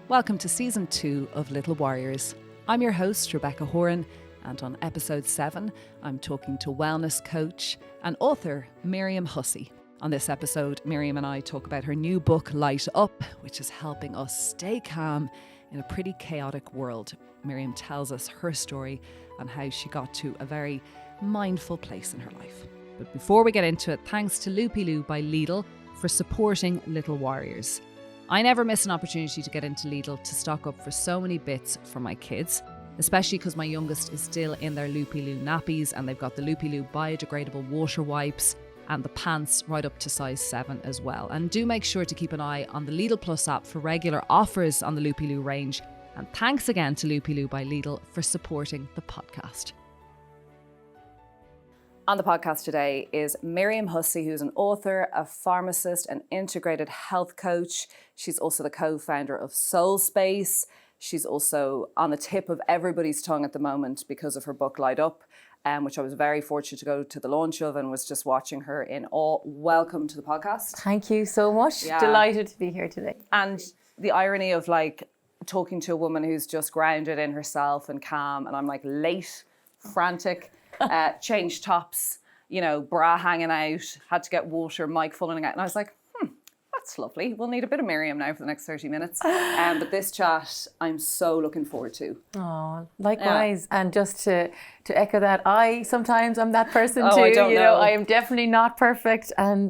Welcome to Season 2 of Little Warriors. I'm your host, Rebecca Horan, and on episode 7, I'm talking to wellness coach and author Miriam Hussey. On this episode, Miriam and I talk about her new book, Light Up, which is helping us stay calm in a pretty chaotic world. Miriam tells us her story and how she got to a very mindful place in her life. But before we get into it, thanks to Loopy Loo by Lidl for supporting Little Warriors. I never miss an opportunity to get into Lidl to stock up for so many bits for my kids, especially because my youngest is still in their Loopy Loo nappies and they've got the Loopy Loo biodegradable water wipes and the pants right up to size 7 as well. And do make sure to keep an eye on the Lidl Plus app for regular offers on the Loopy Loo range. And thanks again to Loopy Loo by Lidl for supporting the podcast. On the podcast today is Miriam Hussey, who's an author, a pharmacist, an integrated health coach. She's also the co-founder of Soul Space. She's also on the tip of everybody's tongue at the moment because of her book Light Up, which I was very fortunate to go to the launch of and was just watching her in awe. Welcome to the podcast. Thank you so much. Yeah. Delighted to be here today. And the irony of talking to a woman who's just grounded in herself and calm, and I'm late, frantic, changed tops, bra hanging out, had to get water, mic falling out. And I was like, that's lovely. We'll need a bit of Miriam now for the next 30 minutes. But this chat, I'm so looking forward to. Oh, likewise. Yeah. And just to echo that, sometimes I'm that person too. I don't know. I am definitely not perfect. And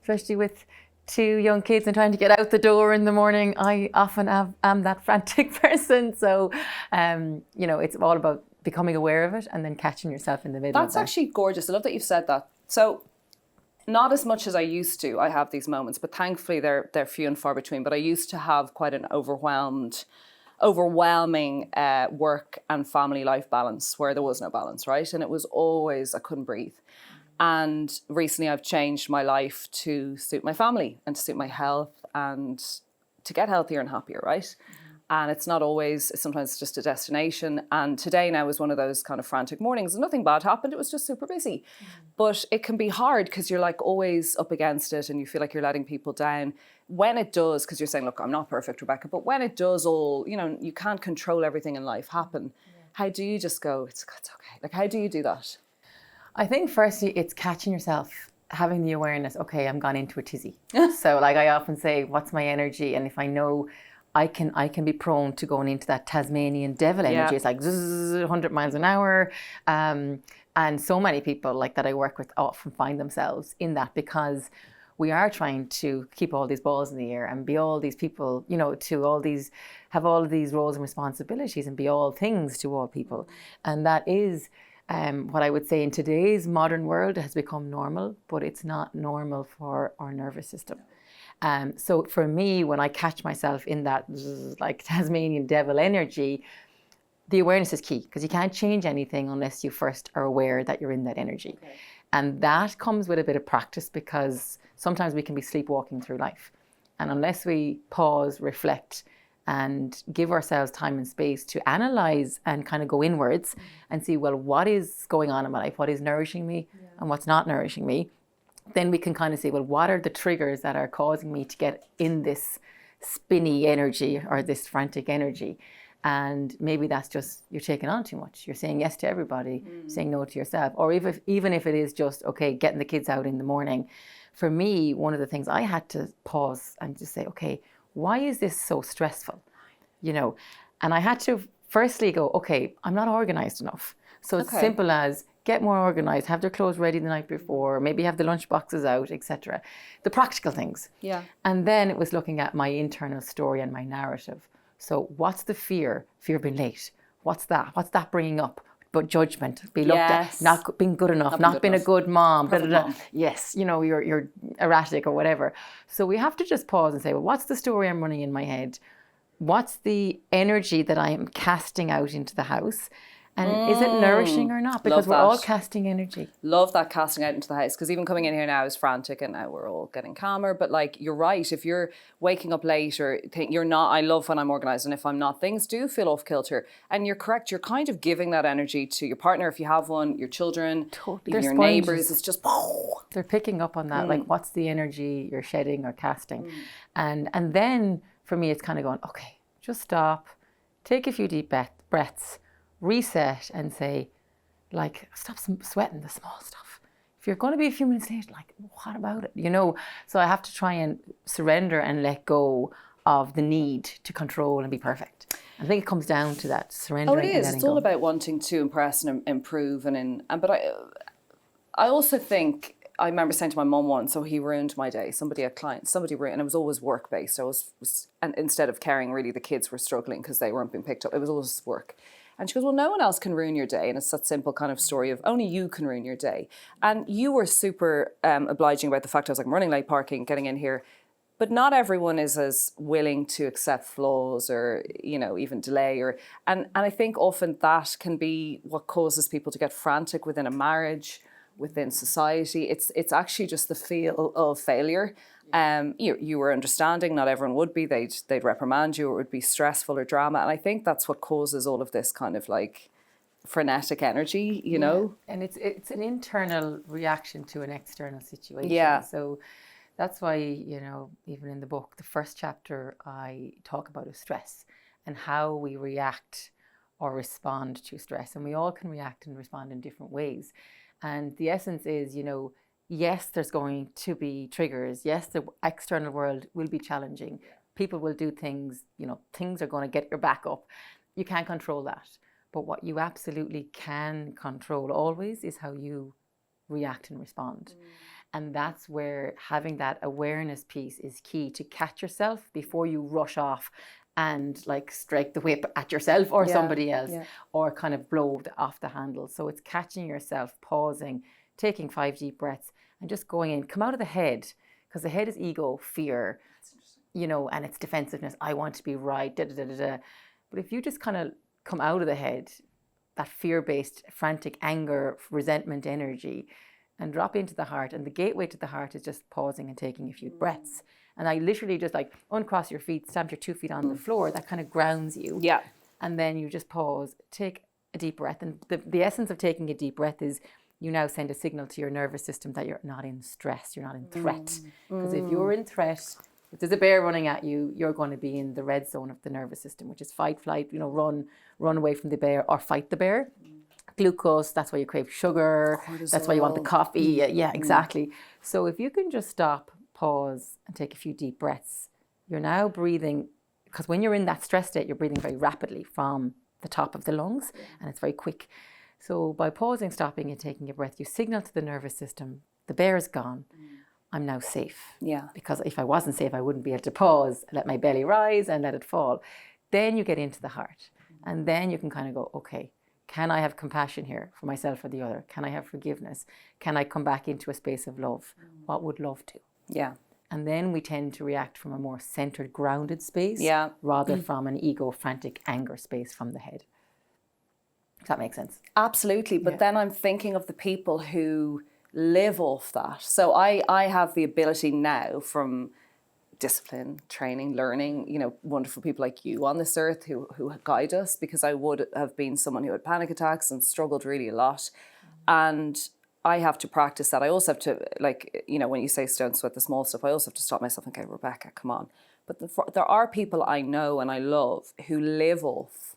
especially with 2 young kids and trying to get out the door in the morning, I often am that frantic person. So, it's all about becoming aware of it and then catching yourself in the middle. That's actually gorgeous. I love that you've said that. So, not as much as I used to, I have these moments, but thankfully they're few and far between. But I used to have quite an overwhelming work and family life balance where there was no balance, right? And it was always, I couldn't breathe. And recently I've changed my life to suit my family and to suit my health and to get healthier and happier, right? Mm-hmm. And it's not always, sometimes it's just a destination. And today now was one of those kind of frantic mornings. Nothing bad happened, it was just super busy. Mm-hmm. But it can be hard because you're always up against it and you feel like you're letting people down. When it does, because you're saying, look, I'm not perfect, Rebecca, but when it does all, you can't control everything in life happen. Yeah. How do you just go, it's okay? How do you do that? I think firstly, it's catching yourself, having the awareness, okay, I'm gone into a tizzy. So I often say, what's my energy? And if I know I can be prone to going into that Tasmanian devil energy. Yeah. It's like 100 miles an hour. And so many people that I work with often find themselves in that because we are trying to keep all these balls in the air and be all these people, have all of these roles and responsibilities and be all things to all people. And that is what I would say in today's modern world has become normal, but it's not normal for our nervous system. So for me, when I catch myself in that Tasmanian devil energy, the awareness is key because you can't change anything unless you first are aware that you're in that energy. Okay. And that comes with a bit of practice because sometimes we can be sleepwalking through life. And unless we pause, reflect, and give ourselves time and space to analyze and kind of go inwards and see, well, what is going on in my life? What is nourishing me and what's not nourishing me? Then we can kind of say, well, what are the triggers that are causing me to get in this spinny energy or this frantic energy? And maybe that's just you're taking on too much. You're saying yes to everybody, saying no to yourself. Or even if it is just, okay, getting the kids out in the morning. For me, one of the things I had to pause and just say, okay, why is this so stressful? And I had to firstly go, okay, I'm not organized enough. So it's simple as get more organized, have their clothes ready the night before, maybe have the lunch boxes out, etc. The practical things. Yeah. And then it was looking at my internal story and my narrative. So what's the fear? Fear of being late. What's that? What's that bringing up? But judgment, be looked at, not being good enough, not being a good mom. Yes, you're erratic or whatever. So we have to just pause and say, well, what's the story I'm running in my head? What's the energy that I am casting out into the house? And is it nourishing or not? Because we're all casting energy. Love that casting out into the house. Because even coming in here now is frantic and now we're all getting calmer. But you're right. If you're waking up late or you're not, I love when I'm organised. And if I'm not, things do feel off kilter. And you're correct. You're kind of giving that energy to your partner if you have one, your children, even your neighbours. It's just, they're picking up on that. Like what's the energy you're shedding or casting? And then for me, it's kind of going, okay, just stop, take a few deep breaths, reset and say, like, stop sweating the small stuff. If you're going to be a few minutes late, like, what about it? You know, so I have to try and surrender and let go of the need to control and be perfect. I think it comes down to that, surrendering. Oh, it is. It's all about wanting to impress and improve, but I also think, I remember saying to my mum once, so he ruined my day. Somebody ruined, and it was always work based. And instead of caring, really, the kids were struggling because they weren't being picked up. It was always work. And she goes, well, no one else can ruin your day. And it's that simple kind of story of only you can ruin your day. And you were super obliging about the fact I was like, I'm running late parking, getting in here. But not everyone is as willing to accept flaws or, you know, even delay. And I think often that can be what causes people to get frantic within a marriage, within society. It's actually just the feel of failure. You were understanding, not everyone would be. They'd reprimand you, or it would be stressful or drama. And I think that's what causes all of this kind of like frenetic energy, you know? And it's an internal reaction to an external situation. Yeah. So that's why, you know, even in the book, the first chapter, I talk about stress and how we react or respond to stress. And we all can react and respond in different ways. And the essence is, you know, yes, there's going to be triggers. Yes, the external world will be challenging. People will do things, you know, things are going to get your back up. You can't control that. But what you absolutely can control always is how you react and respond. And that's where having that awareness piece is key, to catch yourself before you rush off and like strike the whip at yourself or somebody else, or kind of blow off the handle. So it's catching yourself, pausing, taking 5 deep breaths and just going in. Come out of the head, because the head is ego, fear, you know, and it's defensiveness. I want to be right, da da da da da. But if you just kind of come out of the head, that fear-based, frantic anger, resentment energy, and drop into the heart. And the gateway to the heart is just pausing and taking a few breaths. And I literally just like uncross your feet, stamp your 2 feet on the floor. That kind of grounds you. Yeah. And then you just pause, take a deep breath. And the essence of taking a deep breath is you now send a signal to your nervous system that you're not in stress, you're not in threat. Because if you're in threat, if there's a bear running at you, you're going to be in the red zone of the nervous system, which is fight, flight, you know, run away from the bear or fight the bear. Glucose, that's why you crave sugar. Cortisol. That's why you want the coffee. Yeah, exactly. So if you can just stop, pause, and take a few deep breaths, you're now breathing, because when you're in that stress state, you're breathing very rapidly from the top of the lungs, and it's very quick. So by pausing, stopping, and taking a breath, you signal to the nervous system, the bear is gone. I'm now safe. Yeah. Because if I wasn't safe, I wouldn't be able to pause, let my belly rise and let it fall. Then you get into the heart. And then you can kind of go, okay, can I have compassion here for myself or the other? Can I have forgiveness? Can I come back into a space of love? What would love do? Yeah. And then we tend to react from a more centered, grounded space, rather from an ego, frantic anger space from the head. Does that make sense? Absolutely. But then I'm thinking of the people who live off that. So I have the ability now, from discipline, training, learning, you know, wonderful people like you on this earth who guide us, because I would have been someone who had panic attacks and struggled really a lot. And I have to practice that. I also have to, like, you know, when you say don't sweat the small stuff, I also have to stop myself and go, Rebecca, come on. But there are people I know and I love who live off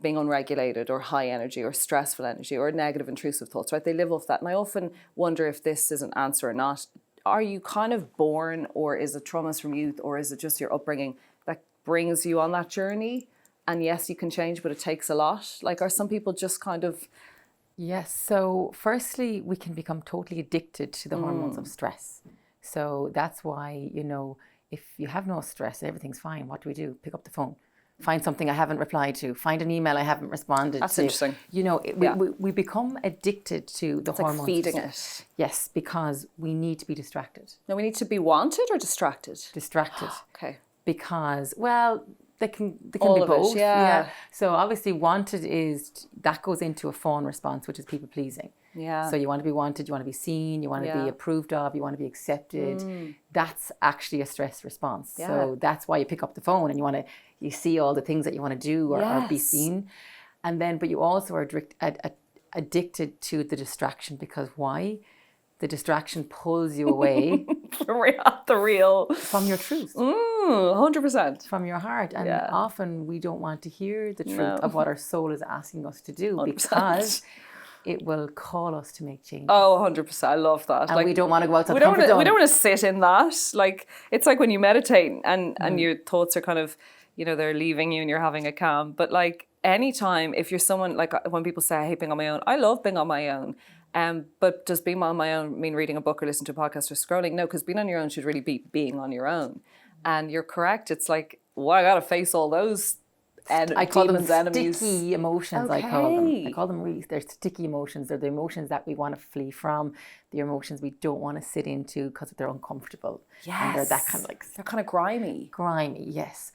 being unregulated or high energy or stressful energy or negative intrusive thoughts, right? They live off that. And I often wonder if this is an answer or not. Are you kind of born, or is it traumas from youth, or is it just your upbringing that brings you on that journey? And yes, you can change, but it takes a lot. Like, are some people just kind of... Yes. So firstly, we can become totally addicted to the hormones of stress. So that's why, you know, if you have no stress, everything's fine. What do? Pick up the phone. Find something I haven't replied to. Find an email I haven't responded to. That's interesting. You know, we become addicted to the hormones. Like feeding it. Yes, because we need to be distracted. No, we need to be wanted or distracted? Distracted. Okay. Because, well, they can be It, both. yeah. So obviously wanted that goes into a fawn response, which is people pleasing. Yeah. So you want to be wanted, you want to be seen, you want to be approved of, you want to be accepted. That's actually a stress response. Yeah. So that's why you pick up the phone and you see all the things that you want to do or be seen. And then, but you also are addicted to the distraction, because why? The distraction pulls you away the real from your truth. 100%. from your heart. And often we don't want to hear the truth of what our soul is asking us to do 100%. because it will call us to make changes. Oh, 100%. I love that. And we don't want to go outside the comfort zone. We don't want to sit in that. Like, it's like when you meditate and your thoughts are kind of, they're leaving you and you're having a calm. But like anytime, if you're someone, like when people say, I hate being on my own, I love being on my own. But does being on my own mean reading a book or listening to a podcast or scrolling? No, because being on your own should really be being on your own. And you're correct. It's like, I got to face all those I call them enemies. sticky emotions. Okay. I call them really, they're sticky emotions. They're the emotions that we want to flee from, the emotions we don't want to sit into because they're uncomfortable. Yes. And they're that kind of like... They're kind of grimy. Grimy, yes.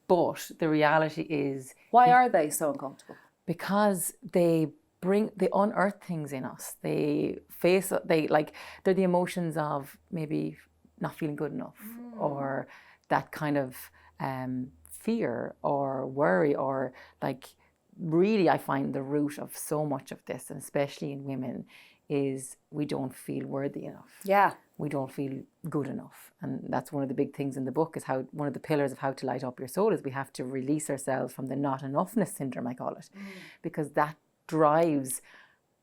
But the reality is... Why are they so uncomfortable? Because they unearth things in us. They're the emotions of maybe not feeling good enough or that kind of fear or worry, or like really I find the root of so much of this, and especially in women, is we don't feel worthy enough. Yeah. We don't feel good enough. And that's one of the big things in the book, is how one of the pillars of how to light up your soul is we have to release ourselves from the not enoughness syndrome, I call it, because that drives,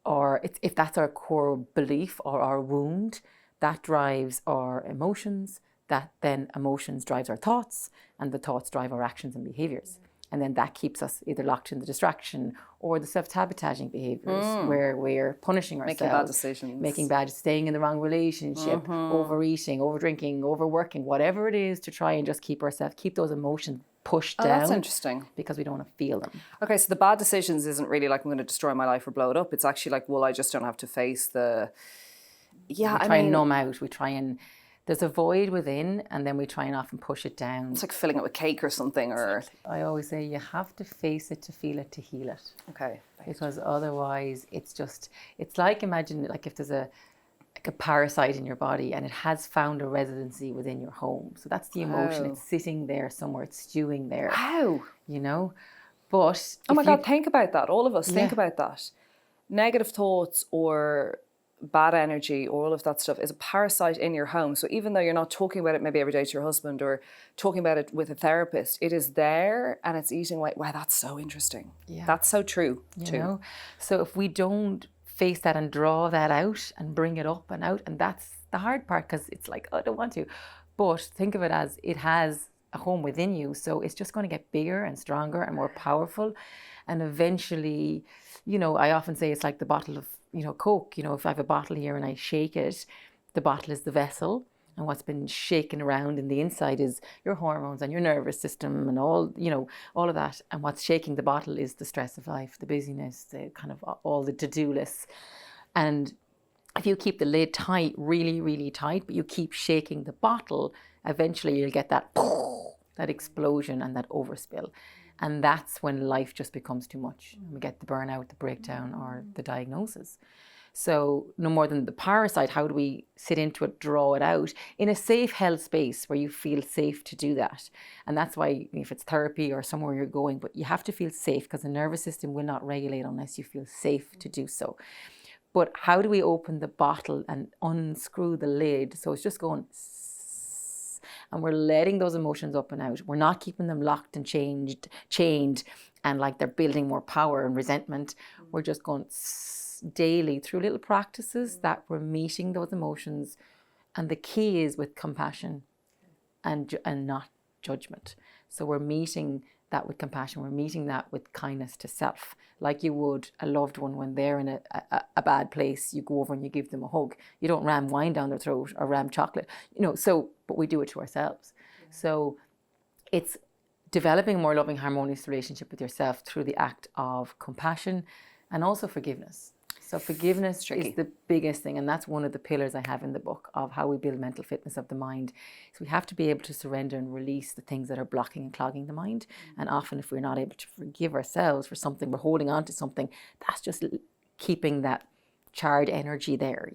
or if that's our core belief or our wound, that drives our emotions, that then emotions drives our thoughts, and the thoughts drive our actions and behaviours. And then that keeps us either locked in the distraction or the self-sabotaging behaviours where we're punishing ourselves. Making bad decisions. Staying in the wrong relationship, overeating, overdrinking, overworking, whatever it is to try and just keep those emotions pushed down. That's interesting. Because we don't want to feel them. Okay, so the bad decisions isn't really like I'm going to destroy my life or blow it up. It's actually like, well, I just don't have to face the... Yeah, we try and numb out. We try and... There's a void within, and then we try and often push it down. It's like filling it with cake or something, or... I always say you have to face it to feel it to heal it. Okay. Because otherwise it's like, imagine like if there's a parasite in your body and it has found a residency within your home. So that's the emotion. It's sitting there somewhere. It's stewing there. Wow. But... Oh my God, think about that. All of us, think about that. Negative thoughts or... bad energy or all of that stuff is a parasite in your home. So even though you're not talking about it maybe every day to your husband or talking about it with a therapist, it is there and it's eating away. Wow, that's so interesting. Yeah. That's so true too. So if we don't face that and draw that out and bring it up and out, and that's the hard part, because it's like, oh, I don't want to. But think of it as it has a home within you. So it's just going to get bigger and stronger and more powerful. And eventually, I often say it's like the bottle of Coke. If I have a bottle here and I shake it, the bottle is the vessel, and what's been shaken around in the inside is your hormones and your nervous system and all of that. And what's shaking the bottle is the stress of life, the busyness, the kind of all the to-do lists. And if you keep the lid tight, really, really tight, but you keep shaking the bottle, eventually you'll get that explosion and that overspill. And that's when life just becomes too much. We get the burnout, the breakdown, or the diagnosis. So no more than the parasite, how do we sit into it, draw it out in a safe, held space where you feel safe to do that? And that's why, if it's therapy or somewhere you're going, but you have to feel safe, because the nervous system will not regulate unless you feel safe to do so. But how do we open the bottle and unscrew the lid? So it's just going... and we're letting those emotions up and out. We're not keeping them locked and chained and like they're building more power and resentment. We're just going daily through little practices that we're meeting those emotions. And the key is with compassion and not judgment. So we're meeting that with compassion. We're meeting that with kindness to self, like you would a loved one when they're in a bad place. You go over and you give them a hug. You don't ram wine down their throat or ram chocolate, but we do it to ourselves. Yeah. So it's developing a more loving, harmonious relationship with yourself through the act of compassion and also forgiveness. So forgiveness is the biggest thing, and that's one of the pillars I have in the book of how we build mental fitness of the mind. So we have to be able to surrender and release the things that are blocking and clogging the mind. And often if we're not able to forgive ourselves for something, we're holding on to something, that's just keeping that charred energy there,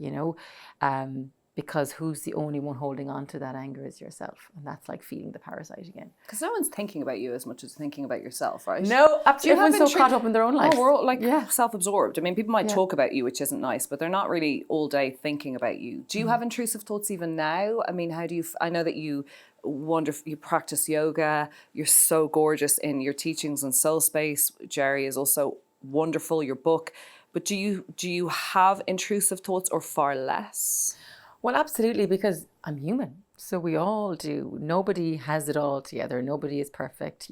because who's the only one holding on to that anger is yourself. And that's like feeling the parasite again. Because no one's thinking about you as much as thinking about yourself, right? No, absolutely. Everyone's so caught up in their own life. Oh, we're all self-absorbed. I mean, people might talk about you, which isn't nice, but they're not really all day thinking about you. Do you have intrusive thoughts even now? I mean, how do you, I know that you you practice yoga. You're so gorgeous in your teachings on soul space. Jerry is also wonderful, your book. But do you have intrusive thoughts or far less? Well, absolutely, because I'm human. So we all do. Nobody has it all together. Nobody is perfect,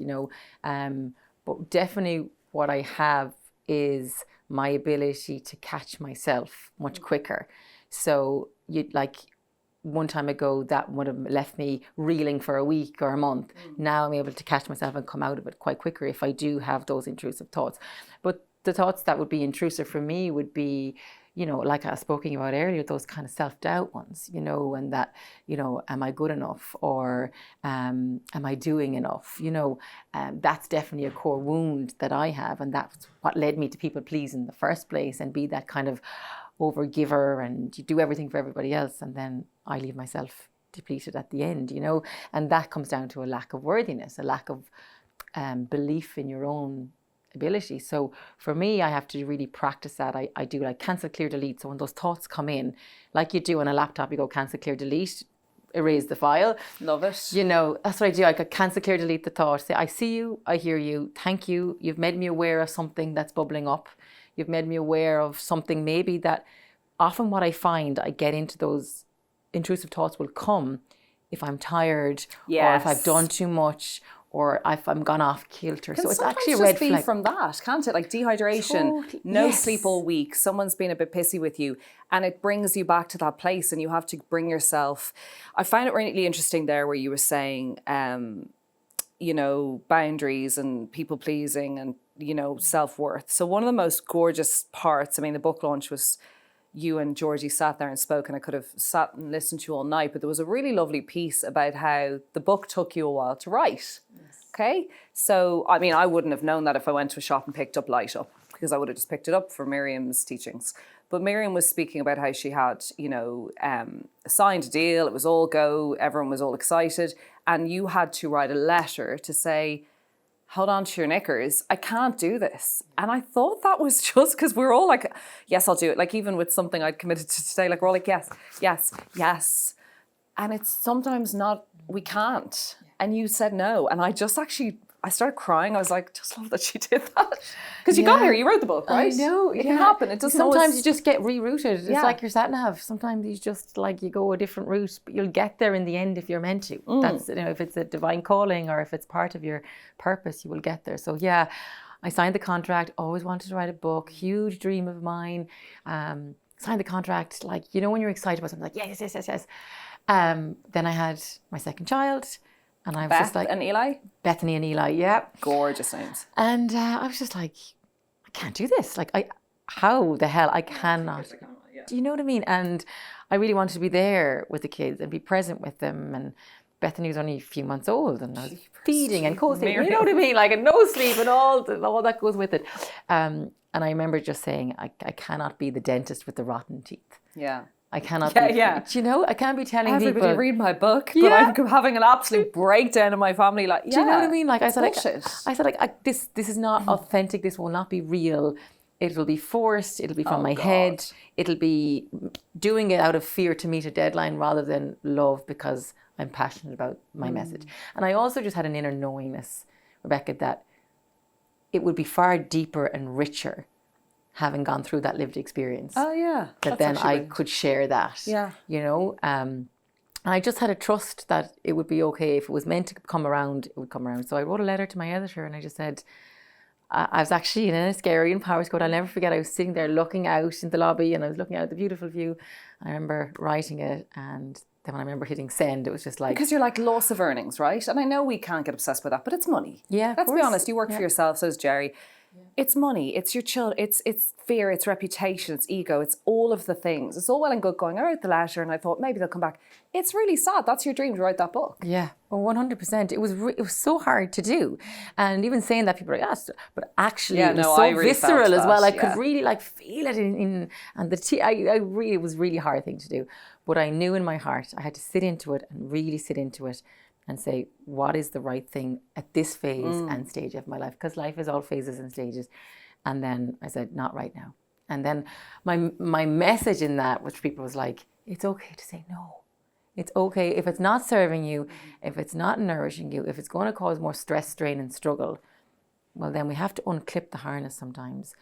but definitely what I have is my ability to catch myself much quicker. So one time ago, that would have left me reeling for a week or a month. Now I'm able to catch myself and come out of it quite quicker if I do have those intrusive thoughts. But the thoughts that would be intrusive for me would be, like I was speaking about earlier, those kind of self-doubt ones, and that, am I good enough, or am I doing enough? That's definitely a core wound that I have, and that's what led me to people please in the first place and be that kind of over-giver, and you do everything for everybody else, and then I leave myself depleted at the end, and that comes down to a lack of worthiness, a lack of belief in your own ability. So for me, I have to really practice that. I do like cancel, clear, delete. So when those thoughts come in, like you do on a laptop, you go cancel, clear, delete, erase the file. Love it. That's what I do. I could cancel, clear, delete the thought. Say, I see you, I hear you, thank you. You've made me aware of something that's bubbling up. You've made me aware of something maybe that often what I find, I get into those intrusive thoughts will come if I'm tired or if I've done too much, or if I'm gone off kilter. So it's actually a red flag. Just be from that, can't it? Like dehydration, no sleep all week, someone's been a bit pissy with you, and it brings you back to that place, and you have to bring yourself. I find it really interesting there where you were saying, boundaries and people pleasing and, self-worth. So one of the most gorgeous parts, I mean, the book launch was you and Georgie sat there and spoke, and I could have sat and listened to you all night, but there was a really lovely piece about how the book took you a while to write. Yes. Okay. So, I mean, I wouldn't have known that if I went to a shop and picked up Light Up, because I would have just picked it up for Miriam's teachings. But Miriam was speaking about how she had, signed a deal. It was all go. Everyone was all excited. And you had to write a letter to say, hold on to your knickers, I can't do this. And I thought that was just because we're all like, yes, I'll do it. Like even with something I'd committed to today, like we're all like, yes, yes, yes. And it's sometimes not, we can't. And you said no. And I just I started crying. I was like, just love that she did that. Because you got here, you wrote the book, right? I know. It can happen. It doesn't Sometimes you just get rerouted. It's like your sat nav. Sometimes you just you go a different route, but you'll get there in the end if you're meant to. That's, if it's a divine calling or if it's part of your purpose, you will get there. So I signed the contract, always wanted to write a book, huge dream of mine. Signed the contract, when you're excited about something, like, yes. Then I had my second child. And I was just like, and Eli? Bethany and Eli, yeah. Gorgeous names. And I was just like, I can't do this. How the hell? I cannot. Do you know what I mean? And I really wanted to be there with the kids and be present with them. And Bethany was only a few months old, and I was feeding and co-sleeping. You know what I mean? And no sleep and all that goes with it. And I remember just saying, I cannot be the dentist with the rotten teeth. Yeah. I cannot be, I can't be telling everybody people. Read my book, but I'm having an absolute breakdown in my family. Do you know what I mean? I said, this is not authentic. This will not be real. It'll be forced. It'll be from my head. It'll be doing it out of fear to meet a deadline rather than love because I'm passionate about my message. And I also just had an inner knowingness, Rebecca, that it would be far deeper and richer having gone through that lived experience. Oh yeah. That then I could share that. Yeah. And I just had a trust that it would be okay. If it was meant to come around, it would come around. So I wrote a letter to my editor and I just said, I was actually in Enniskerry in Powerscourt. I'll never forget, I was sitting there looking out in the lobby and I was looking out at the beautiful view. I remember writing it, and then when I remember hitting send, it was just like... Because you're like loss of earnings, right? And I know we can't get obsessed with that, but it's money. Yeah, let's be honest, you work for yourself, so does Jerry. Yeah. It's money, it's your children, it's fear, it's reputation, it's ego, it's all of the things. It's all well and good going, I wrote the letter and I thought maybe they'll come back. It's really sad. That's your dream, to write that book. Yeah, well, 100%. It was so hard to do. And even saying that, people are like, yes, but actually it was so really visceral as well. I could really feel it in and it was really a hard thing to do. But I knew in my heart, I had to sit into it and really sit into it and say, what is the right thing at this phase and stage of my life? Because life is all phases and stages. And then I said, not right now. And then my message in that, which people was like, it's okay to say no. It's okay if it's not serving you, if it's not nourishing you, if it's going to cause more stress, strain and struggle, well, then we have to unclip the harness sometimes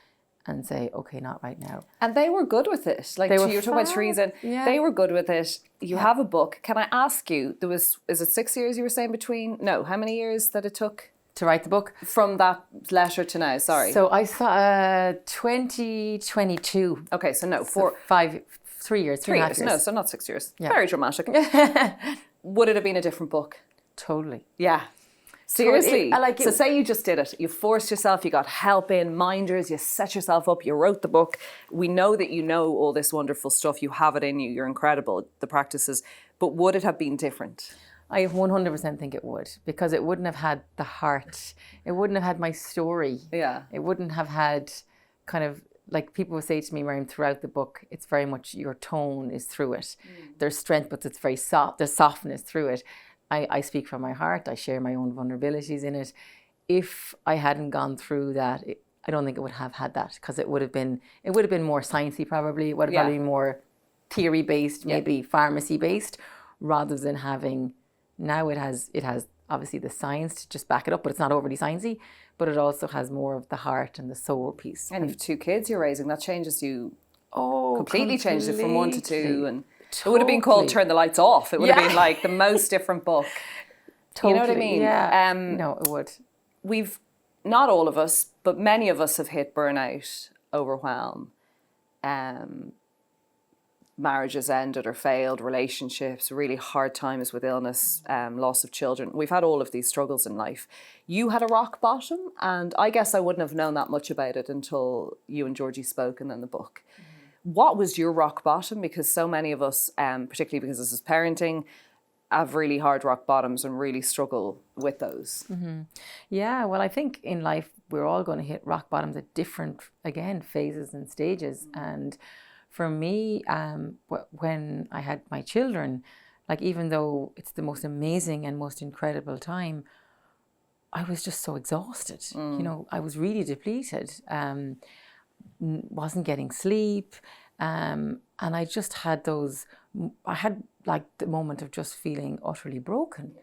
and say, okay, not right now. And they were good with it. Like you were talking about Teresa, they were good with it. You have a book. Can I ask you, is it 6 years you were saying between? No, how many years that it took? To write the book? From that letter to now, sorry. So I saw 2022. Okay, so no, 3 years, 3.5 years. No, so not 6 years. Yeah. Very dramatic. Would it have been a different book? Totally. Yeah. Seriously. So say you just did it. You forced yourself, you got help in, minders, you set yourself up, you wrote the book. We know that you know all this wonderful stuff. You have it in you. You're incredible, the practices. But would it have been different? I 100% think it would, because it wouldn't have had the heart. It wouldn't have had my story. Yeah. It wouldn't have had kind of, like people would say to me, Miriam, throughout the book, it's very much your tone is through it. There's strength, but it's very soft. There's softness through it. I speak from my heart. I share my own vulnerabilities in it. If I hadn't gone through that, I don't think it would have had that, because it would have been more sciencey probably. It would have probably been more theory based, maybe pharmacy based, rather than having. Now it has obviously the science to just back it up, but it's not overly sciencey. But it also has more of the heart and the soul piece. And if 2 kids you're raising, that changes you. Completely changes it from 1 to 2, and totally. It would have been called Turn the Lights Off. It would have been like the most different book. Totally. You know what I mean? Yeah. No, it would. We've, not all of us, but many of us have hit burnout, overwhelm. Marriages ended or failed, relationships, really hard times with illness, loss of children. We've had all of these struggles in life. You had a rock bottom, and I guess I wouldn't have known that much about it until you and Georgie spoke and then the book. What was your rock bottom? Because so many of us, particularly because this is parenting, have really hard rock bottoms and really struggle with those. Yeah, well, I think in life we're all going to hit rock bottoms at different, again, phases and stages. And for me, when I had my children, like even though it's the most amazing and most incredible time, I was just so exhausted. You know, I was really depleted. Wasn't getting sleep, and I just had I had like the moment of just feeling utterly broken,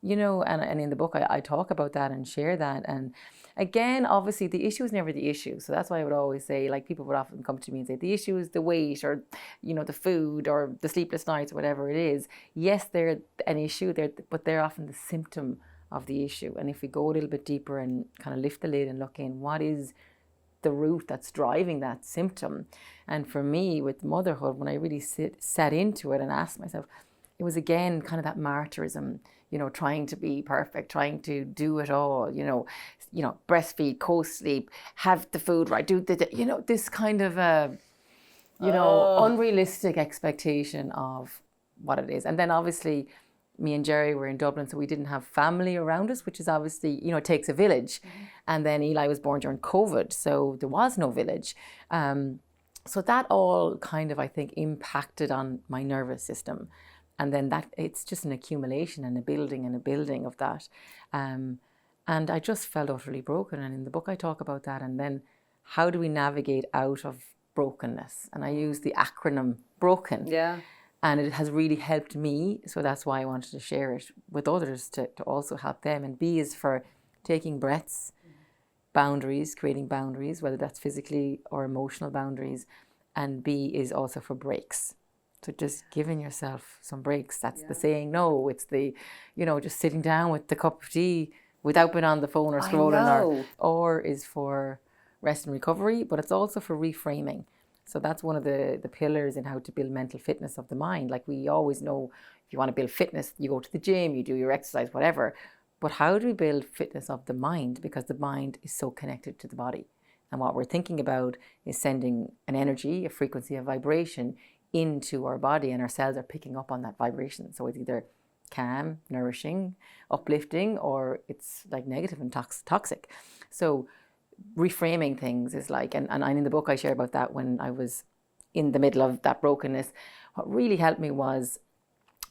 you know, and in the book I talk about that and share that. And again, obviously the issue is never the issue, so that's why I would always say, like, people would often come to me and say the issue is the weight, or you know, the food, or the sleepless nights, or whatever it is. Yes, they're an issue, but they're often the symptom of the issue. And if we go a little bit deeper and kind of lift the lid and look in, what is the root that's driving that symptom? And for me, with motherhood, when I really sat into it and asked myself, it was again kind of that martyrism, you know, trying to be perfect, trying to do it all, you know, breastfeed, co-sleep, have the food right, do the, you know, this kind of unrealistic expectation of what it is. And then obviously me and Jerry were in Dublin, so we didn't have family around us, which is obviously, you know, it takes a village. And then Eli was born during COVID, so there was no village. So that all kind of, I think, impacted on my nervous system. And then that, it's just an accumulation and a building of that. And I just felt utterly broken. And in the book I talk about that. And then how do we navigate out of brokenness? And I use the acronym BROKEN. Yeah. And it has really helped me. So that's why I wanted to share it with others to also help them. And B is for taking breaths, boundaries, creating boundaries, whether that's physically or emotional boundaries. And B is also for breaks. So just giving yourself some breaks. That's the saying no. It's the, you know, just sitting down with the cup of tea without being on the phone or scrolling. Or is for rest and recovery, but it's also for reframing. So that's one of the pillars in how to build mental fitness of the mind. Like, we always know, if you want to build fitness, you go to the gym, you do your exercise, whatever. But how do we build fitness of the mind? Because the mind is so connected to the body. And what we're thinking about is sending an energy, a frequency, a vibration into our body, and our cells are picking up on that vibration. So it's either calm, nourishing, uplifting, or it's like negative and toxic. So reframing things is like, and in the book I share about that when I was in the middle of that brokenness, what really helped me was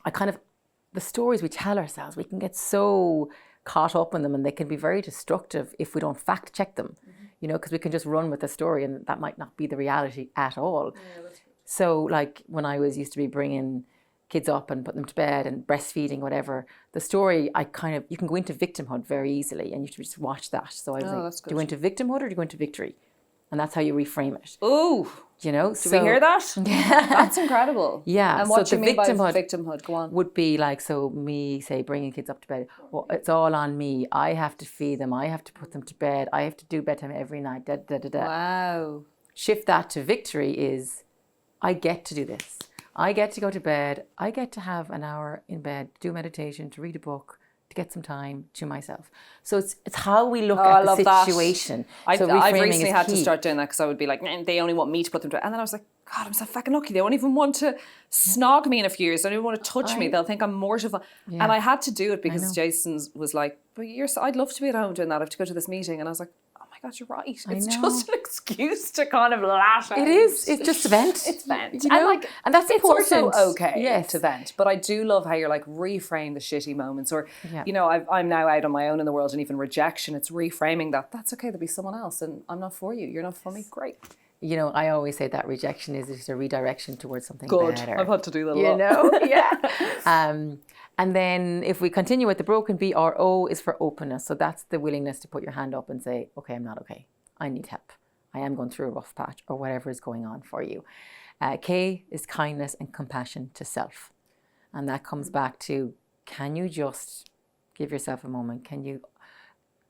the stories we tell ourselves, we can get so caught up in them, and they can be very destructive if we don't fact check them, because we can just run with the story and that might not be the reality at all. Yeah, that's good. So like when I used to be bringing kids up and putting them to bed and breastfeeding, whatever, the story, you can go into victimhood very easily, and you should just watch that. So I was like, do you go into victimhood or do you go into victory? And that's how you reframe it. Ooh. Do we hear that? Yeah. That's incredible. Yeah. And what do you mean by victimhood? Go on. Would be like, so me, say, bringing kids up to bed. Well, it's all on me. I have to feed them. I have to put them to bed. I have to do bedtime every night. Da, da, da, da. Wow. Shift that to victory is, I get to do this. I get to go to bed. I get to have an hour in bed, do meditation, to read a book, to get some time to myself. So it's how we look at the situation. I've recently had to start doing that, because I would be like, they only want me to put them to bed. And then I was like, God, I'm so fucking lucky. They won't even want to snog me in a few years. They don't even want to touch me. They'll think I'm mortified. Yeah. And I had to do it because Jason was like, but I'd love to be at home doing that. I have to go to this meeting. And I was like, God, you're right. It's just an excuse to kind of lash out. It is. It's just a vent. It's vent. And that's important. It's also okay to vent. But I do love how you're like, reframe the shitty moments. Or, I'm now out on my own in the world, and even rejection, it's reframing that. That's okay. There'll be someone else, and I'm not for you. You're not for me. Great. I always say that rejection is just a redirection towards something good. Better. I've had to do that a lot. Yeah. And then if we continue with the broken B, or O is for openness. So that's the willingness to put your hand up and say, okay, I'm not okay. I need help. I am going through a rough patch, or whatever is going on for you. K is kindness and compassion to self. And that comes back to, can you just give yourself a moment?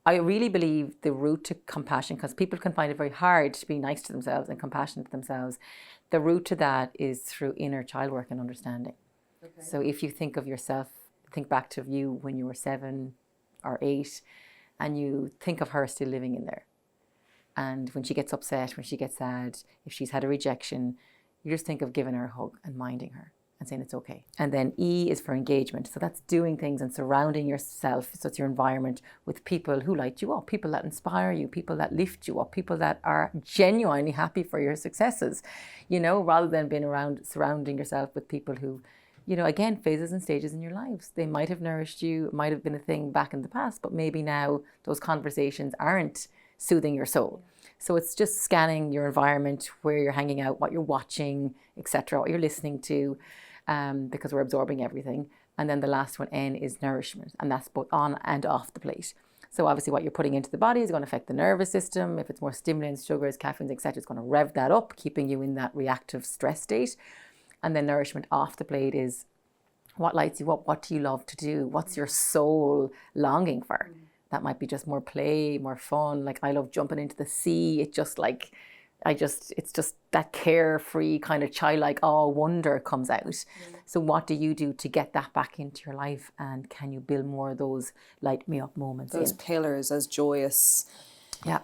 I really believe the route to compassion, because people can find it very hard to be nice to themselves and compassionate to themselves. The route to that is through inner child work and understanding. Okay. So if you think of yourself, think back to you when you were 7 or 8, and you think of her still living in there. And when she gets upset, when she gets sad, if she's had a rejection, you just think of giving her a hug and minding her and saying it's okay. And then E is for engagement. So that's doing things and surrounding yourself, so it's your environment, with people who light you up, people that inspire you, people that lift you up, people that are genuinely happy for your successes, rather than being surrounding yourself with people who, again, phases and stages in your lives. They might have nourished you, it might have been a thing back in the past, but maybe now those conversations aren't soothing your soul. So it's just scanning your environment, where you're hanging out, what you're watching, etc., what you're listening to, because we're absorbing everything. And then the last one, N, is nourishment, and that's both on and off the plate. So obviously what you're putting into the body is going to affect the nervous system. If it's more stimulants, sugars, caffeines, etc., it's going to rev that up, keeping you in that reactive stress state. And then nourishment off the plate is what lights you up, what do you love to do, what's your soul longing for. That might be just more play, more fun. Like, I love jumping into the sea. It's just that carefree kind of childlike wonder comes out. Yeah. So what do you do to get that back into your life? And can you build more of those light me up moments? Those pillars as joyous. Yeah.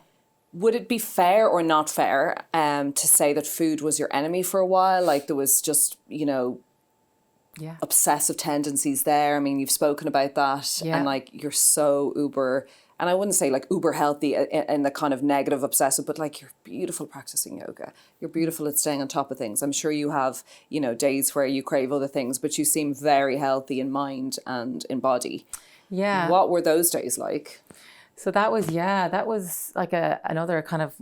Would it be fair or not fair to say that food was your enemy for a while? Like, there was just, obsessive tendencies there. I mean, you've spoken about that, and like, you're so uber, and I wouldn't say like uber healthy in the kind of negative obsessive, but like, you're beautiful practicing yoga. You're beautiful at staying on top of things. I'm sure you have, days where you crave other things, but you seem very healthy in mind and in body. Yeah. What were those days like? So that was like another kind of,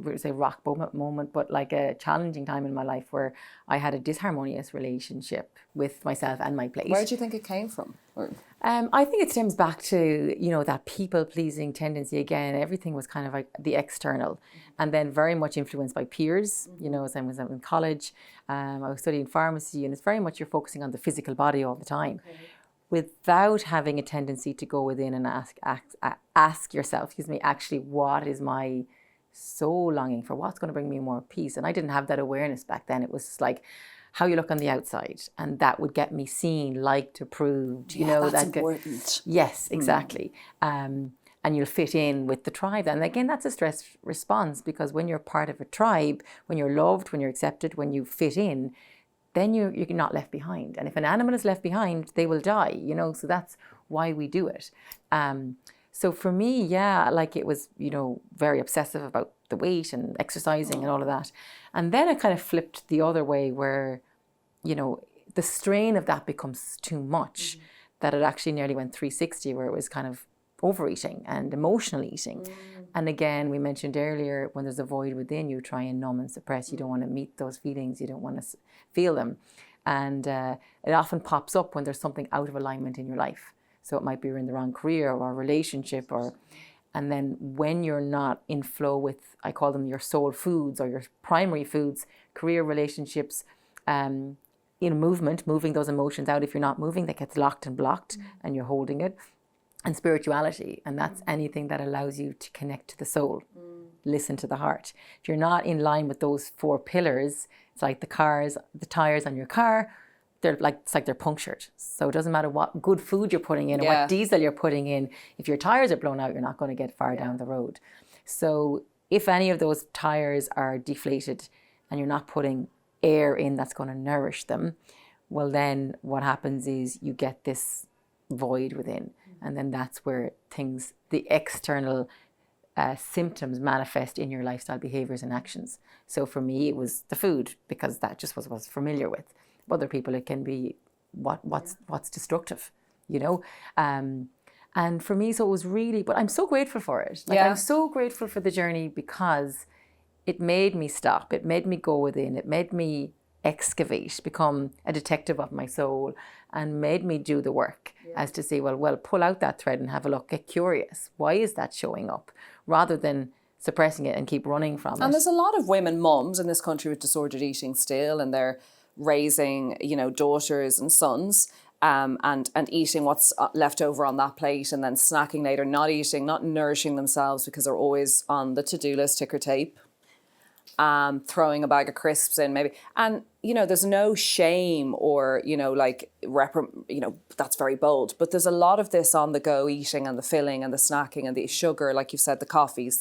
we would say rock moment, but like a challenging time in my life where I had a disharmonious relationship with myself and my plate. Where do you think it came from? I think it stems back to, that people-pleasing tendency again. Everything was kind of like the external, and then very much influenced by peers. As I was in college, I was studying pharmacy, and it's very much you're focusing on the physical body all the time. Okay. Without having a tendency to go within and ask yourself, actually, what is my soul longing for? What's going to bring me more peace? And I didn't have that awareness back then. It was just like how you look on the outside, and that would get me seen, liked, approved. That's important. Yes, exactly. And you'll fit in with the tribe. And again, that's a stress response, because when you're part of a tribe, when you're loved, when you're accepted, when you fit in, then you're not left behind. And if an animal is left behind, they will die, so that's why we do it. So for me, it was, very obsessive about the weight and exercising and all of that. And then I kind of flipped the other way, where the strain of that becomes too much, that it actually nearly went 360, where it was kind of overeating and emotional eating. And again, we mentioned earlier, when there's a void within, you try and numb and suppress. You don't want to meet those feelings. You don't want to feel them. And it often pops up when there's something out of alignment in your life. So it might be you're in the wrong career or relationship, and then when you're not in flow with, I call them your soul foods or your primary foods, career, relationships, moving those emotions out. If you're not moving, that gets locked and blocked and you're holding it. And spirituality, and that's anything that allows you to connect to the soul, listen to the heart. If you're not in line with those 4 pillars, it's like the tires on your car, it's like they're punctured. So it doesn't matter what good food you're putting in or what diesel you're putting in. If your tires are blown out, you're not going to get far down the road. So if any of those tires are deflated and you're not putting air in that's going to nourish them, well, then what happens is you get this void within. And then that's where the external symptoms manifest in your lifestyle behaviors and actions. So for me, it was the food, because that just was what I was familiar with. Other people, it can be what's destructive, And for me, so it was really, but I'm so grateful for it. I'm so grateful for the journey, because it made me stop. It made me go within. It made me excavate, become a detective of my soul, and made me do the work as to say, well, pull out that thread and have a look, get curious. Why is that showing up? Rather than suppressing it and keep running from it. And there's a lot of women mums in this country with disordered eating still, and they're raising, daughters and sons, and eating what's left over on that plate, and then snacking later, not eating, not nourishing themselves, because they're always on the to-do list, ticker tape. Throwing a bag of crisps in maybe, and there's no shame or that's very bold, but there's a lot of this on the go eating and the filling and the snacking and the sugar, like you said, the coffees,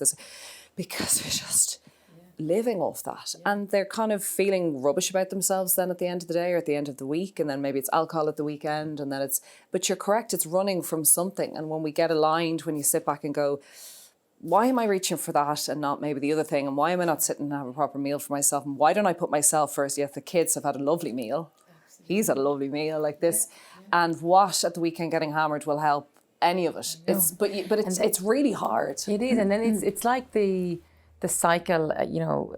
because they're just living off that, and they're kind of feeling rubbish about themselves then at the end of the day or at the end of the week, and then maybe it's alcohol at the weekend, and then but you're correct, it's running from something. And when we get aligned, when you sit back and go, why am I reaching for that and not maybe the other thing? And why am I not sitting and have a proper meal for myself? And why don't I put myself first? Yet the kids have had a lovely meal. Absolutely. He's had a lovely meal like this. Yeah. And what at the weekend getting hammered will help any of it. No. It's really hard. It is. And then it's like the cycle,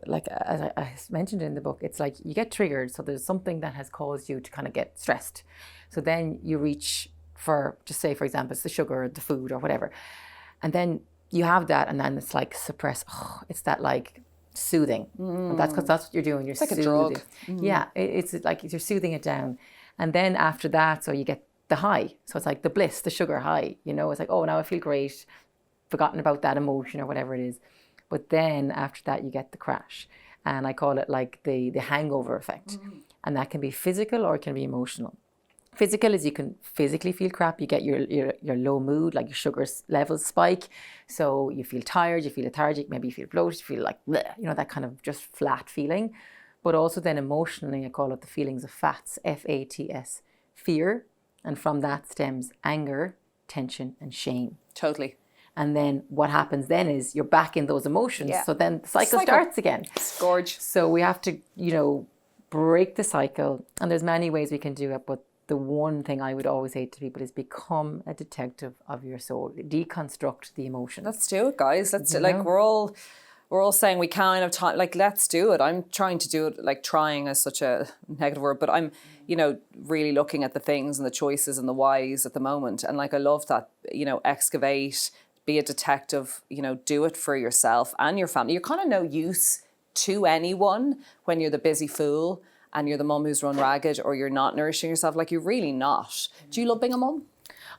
like as I mentioned in the book, it's like you get triggered. So there's something that has caused you to kind of get stressed. So then you reach for, just say, for example, it's the sugar or the food or whatever. And then you have that, and then it's like suppress. It's that like soothing. And that's because that's what you're doing. You're like soothing. A drug. Yeah, it's like you're soothing it down, and then after that, so you get the high. So it's like the bliss, the sugar high. It's like, oh, now I feel great, forgotten about that emotion or whatever it is. But then after that, you get the crash, and I call it like the hangover effect, and that can be physical or it can be emotional. Physical is you can physically feel crap. You get your low mood, like your sugar levels spike. So you feel tired, you feel lethargic, maybe you feel bloated, you feel like, bleh, that kind of just flat feeling. But also then emotionally, I call it the feelings of FATS, F-A-T-S, fear. And from that stems anger, tension, and shame. Totally. And then what happens then is you're back in those emotions. Yeah. So then the cycle starts again. Scourge. So we have to, break the cycle. And there's many ways we can do it, but the one thing I would always say to people is become a detective of your soul. Deconstruct the emotions. Let's do it, guys. Let's do it. Like we're all saying we kind of time. Like let's do it. I'm trying to do it. Like trying is such a negative word, but I'm, really looking at the things and the choices and the whys at the moment. And like I love that. Excavate, be a detective. Do it for yourself and your family. You're kind of no use to anyone when you're the busy fool. And you're the mum who's run ragged, or you're not nourishing yourself, like you're really not. Do you love being a mum?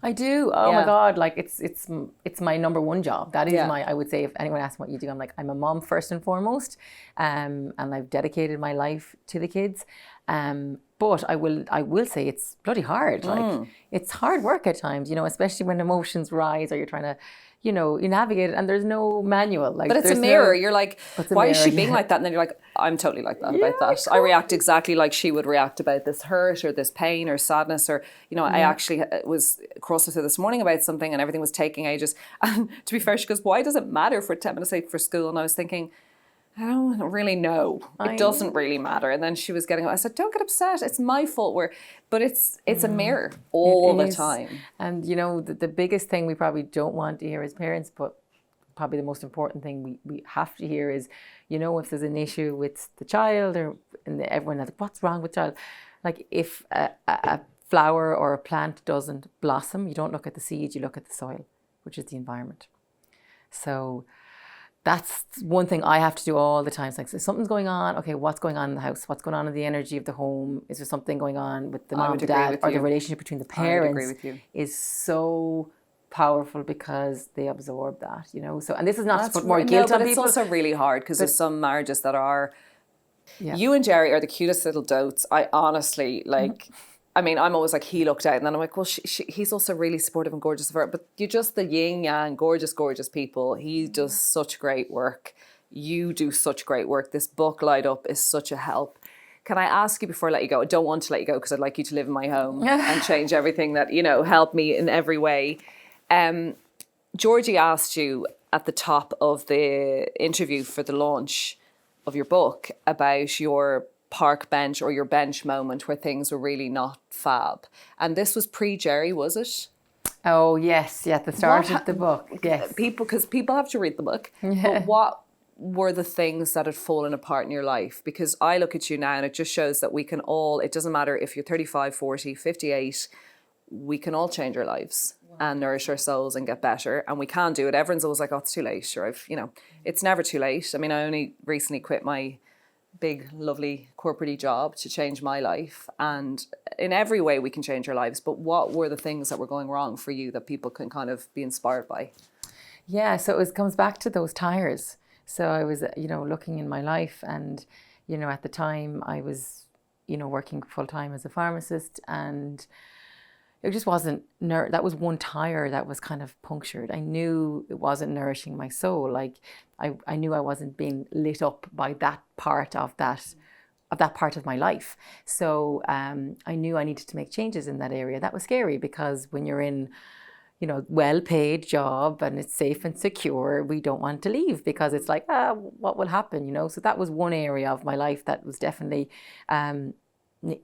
I do. Oh my God, like it's my number one job. That is I would say, if anyone asks what you do, I'm like, I'm a mom first and foremost, and I've dedicated my life to the kids. But I will say it's bloody hard. Like it's hard work at times, especially when emotions rise or you're trying to, you navigate it, and there's no manual. Like, but it's a mirror. You're like, why is she being like that? And then you're like, I'm totally like that about that. I react exactly like she would react about this hurt or this pain or sadness or, I actually was cross with her this morning about something and everything was taking ages. And to be fair, she goes, why does it matter for 10 minutes late for school? And I was thinking, I don't really know. It doesn't really matter. And then she was getting, I said, don't get upset. It's my fault. But it's a mirror all the time. And you know, the biggest thing we probably don't want to hear as parents, but probably the most important thing we have to hear is, you know, if there's an issue with the child everyone else, what's wrong with the child? Like if a flower or a plant doesn't blossom, you don't look at the seed, you look at the soil, which is the environment. So that's one thing I have to do all the time. It's like, so something's going on. Okay, what's going on in the house? What's going on in the energy of the home? Is there something going on with the mom, the dad, or the relationship between the parents? I would agree with you. Is so powerful because they absorb that, you know. So, and this is not to put more guilt on people. But it's also really hard because there's some marriages that are. Yeah. You and Jerry are the cutest little dotes. I honestly like. I mean, I'm always like, he looked out, and then I'm like, well, he's also really supportive and gorgeous of her. But you're just the yin yang, gorgeous, gorgeous people. He does such great work. You do such great work. This book, Light Up, is such a help. Can I ask you before I let you go? I don't want to let you go because I'd like you to live in my home and change everything that, you know, help me in every way. Georgie asked you at the top of the interview for the launch of your book about your park bench or your bench moment where things were really not fab. And this was pre-Jerry, was it? Oh, yes. Yeah, at the start of the book. Yes. Because people have to read the book. Yeah. But what were the things that had fallen apart in your life? Because I look at you now and it just shows that we can all, it doesn't matter if you're 35, 40, 58, we can all change our lives and nourish our souls and get better. And we can do it. Everyone's always like, oh, it's too late. Or it's never too late. I mean, I only recently quit my big, lovely corporate job to change my life. And in every way we can change our lives. But what were the things that were going wrong for you that people can kind of be inspired by? Yeah, so it comes back to those tires. So I was, looking in my life and, at the time I was, working full time as a pharmacist, and it just wasn't, that was one tire that was kind of punctured. I knew it wasn't nourishing my soul. Like I knew I wasn't being lit up by that part of that part of my life. So I knew I needed to make changes in that area. That was scary because when you're in, well-paid job and it's safe and secure, we don't want to leave because it's like, what will happen, So that was one area of my life that was definitely, I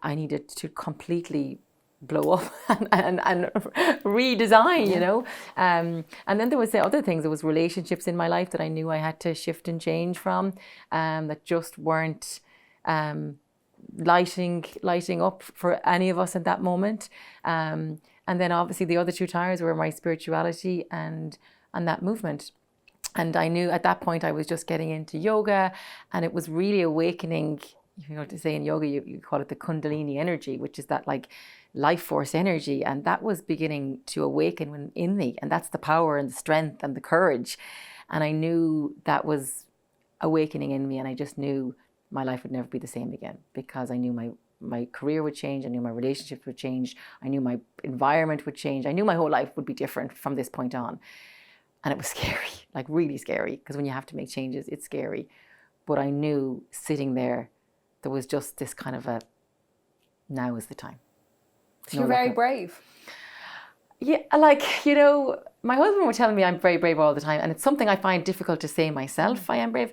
needed to completely blow up and redesign, and then there was the other things. There was relationships in my life that I knew I had to shift and change from, that just weren't lighting up for any of us at that moment. And then obviously the other two tires were my spirituality and that movement. And I knew at that point I was just getting into yoga, and it was really awakening. To say in yoga, you call it the Kundalini energy, which is that like life force energy. And that was beginning to awaken in me. And that's the power and the strength and the courage. And I knew that was awakening in me. And I just knew my life would never be the same again, because I knew my career would change. I knew my relationships would change. I knew my environment would change. I knew my whole life would be different from this point on. And it was scary, like really scary, because when you have to make changes, it's scary. But I knew sitting there was just this kind of now is the time. You're very brave. Yeah, my husband would tell me I'm very brave all the time, and it's something I find difficult to say myself. I am brave.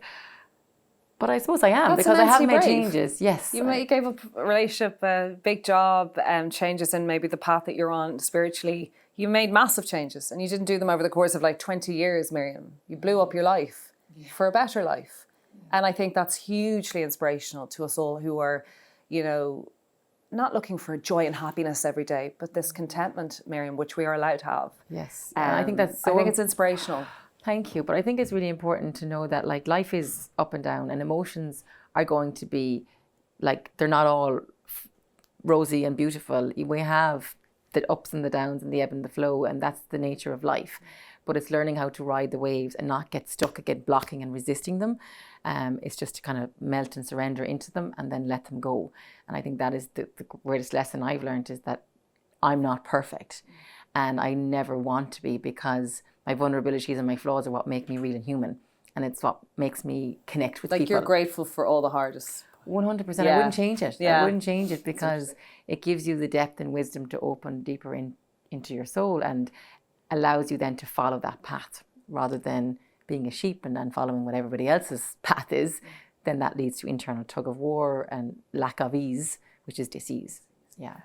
But I suppose I am, because I have made changes. Yes. You gave up a relationship, a big job, changes in maybe the path that you're on spiritually. You made massive changes, and you didn't do them over the course of 20 years, Miriam. You blew up your life for a better life. And I think that's hugely inspirational to us all who are, not looking for joy and happiness every day, but this contentment, Miriam, which we are allowed to have. Yes. I think I think it's inspirational. Thank you. But I think it's really important to know that life is up and down, and emotions are going to be they're not all rosy and beautiful. We have the ups and the downs and the ebb and the flow, and that's the nature of life. But it's learning how to ride the waves and not get stuck again, blocking and resisting them. It's just to kind of melt and surrender into them and then let them go. And I think that is the greatest lesson I've learned, is that I'm not perfect. And I never want to be, because my vulnerabilities and my flaws are what make me real and human. And it's what makes me connect with people. You're grateful for all the hardest. 100%. Yeah. I wouldn't change it. Yeah. I wouldn't change it, because it gives you the depth and wisdom to open deeper into your soul, and allows you then to follow that path rather than being a sheep and then following what everybody else's path is, then that leads to internal tug of war and lack of ease, which is dis-ease. Yeah.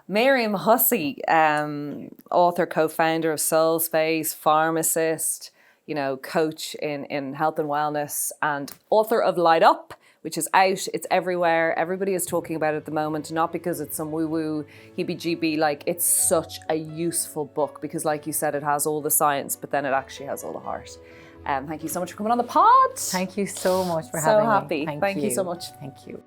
Miriam Hussey, author, co-founder of Soul Space, pharmacist, coach in health and wellness, and author of Light Up, which is out. It's everywhere. Everybody is talking about it at the moment, not because it's some woo-woo, heebie-jeebie, like it's such a useful book because like you said, it has all the science, but then it actually has all the heart. Thank you so much for coming on the pod. Thank you so much for having me. So happy. Thank you so much. Thank you.